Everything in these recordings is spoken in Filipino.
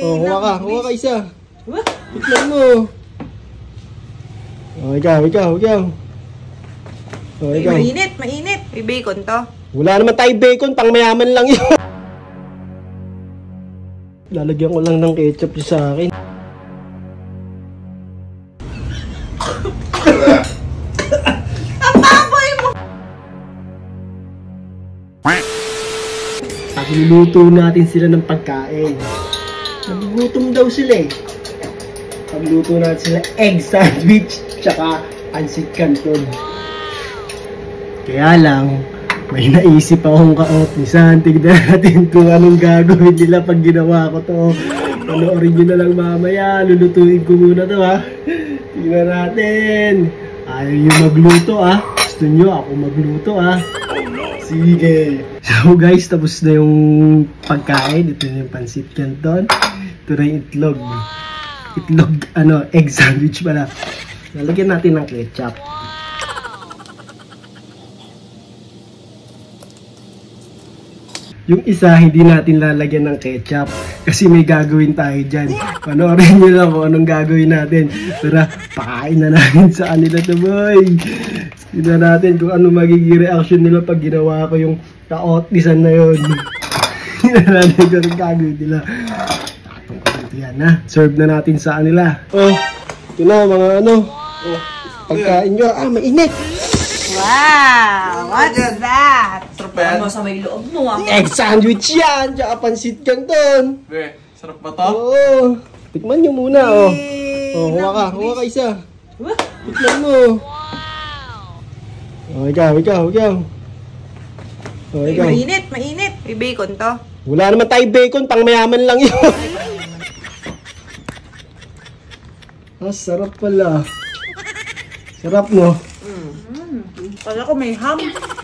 Oh, huwa ka isa. Tikman mo. Oh, ikaw. Oh, ikaw. Mainit. May bacon to. Wala naman tayo bacon, pang mayaman lang yun. Lalagyan ko lang ng ketchup sa akin. Ang baboy mo! Pagluluto natin sila ng pagkain. Nagugutom daw sila eh. Pagluto natin sila egg sandwich tsaka pancit canton. Kaya lang, may naisip akong kaotisan. Tignan natin kung anong gagawin nila pag ginawa ko to. Panoorin nyo na lang mamaya. Lulutuin ko muna to ha. Tignan natin. Ayaw nyo magluto ha. Gusto nyo ako magluto ha. Sige. So guys, tapos na yung pagkain. Ito na yung pancit canton. Ito na yung itlog. Egg sandwich pala. Lalagyan natin ng ketchup. Yung isa, hindi natin lalagyan ng ketchup kasi may gagawin tayo dyan. Panoorin nyo lang kung anong gagawin natin. Tara, pakain na natin sa kanila to boy. Tignan natin kung ano magiging reaction nila pag ginawa ko yung kaotisan na yun. Tignan natin kung anong gagawin nila. Tatong ko dito yan ha. Serve na natin sa kanila. Oh, ito na mga ano. Oh, pagkain nyo. Ah, mainit. Wow! What's that? Sarap ba yan? Ano sa may loob mo ah? Egg sandwich yan! Tsaka pancit canton! Be, sarap ba to? Oo! Tikman nyo muna oh! Oh, huwa ka isa! Tikman mo! Oh, ikaw! Oh, ikaw! Mainit! May bacon to. Wala naman tayo bacon, pang mayaman lang yun! Ah, sarap pala! Sarap no? Kala ko may ham.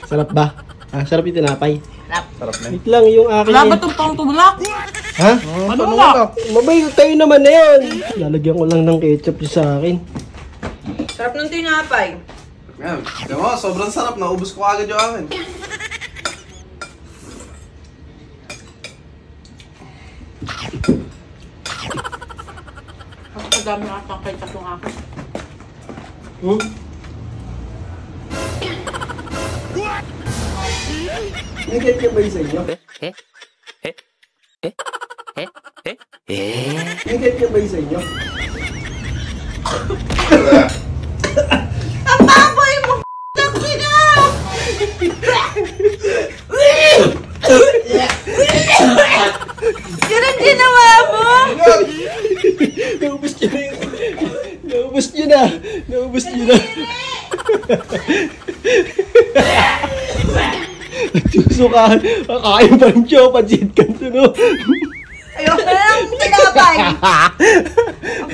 Sarap ba? Ah, sarap yung tinapay. Sarap na. Wait lang yung akin Wala ba itong pang tulak? Ha? Ano ba? Mabay tayo naman na yun. Lalagyan ko lang ng ketchup sa akin. Sarap ng tinapay. Yan. Diyan mo, sobrang sarap. Naubos ko agad yung akin. Ang kadami atang kay tatong akin. May ketchup ba yung sa inyo? May ketchup ba yung sa inyo? Ang baboy mo! Tangina! Yan ang ginawa mo? Naubos nyo na yun. Naubos nyo na. Susukahan. Kakain pa rin siya. Pancit canton no. Ayoko na lang tinapay. Ang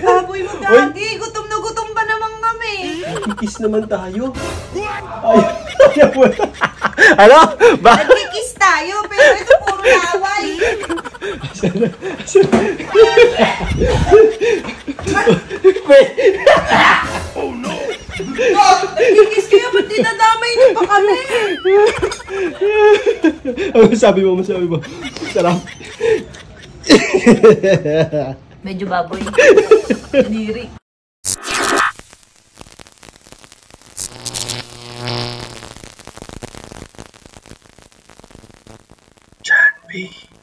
baboy mo gagi. Gutom na gutom pa naman kami. Nagkikis naman tayo. Ayaw mo. Ano? Ba? Nagkikis tayo pero ito puro laway. Oh no! Nagkikis kayo. Ba't dinadamay niyo pa kami? Sabi mo. Sarap. Medyo baboy. Diri.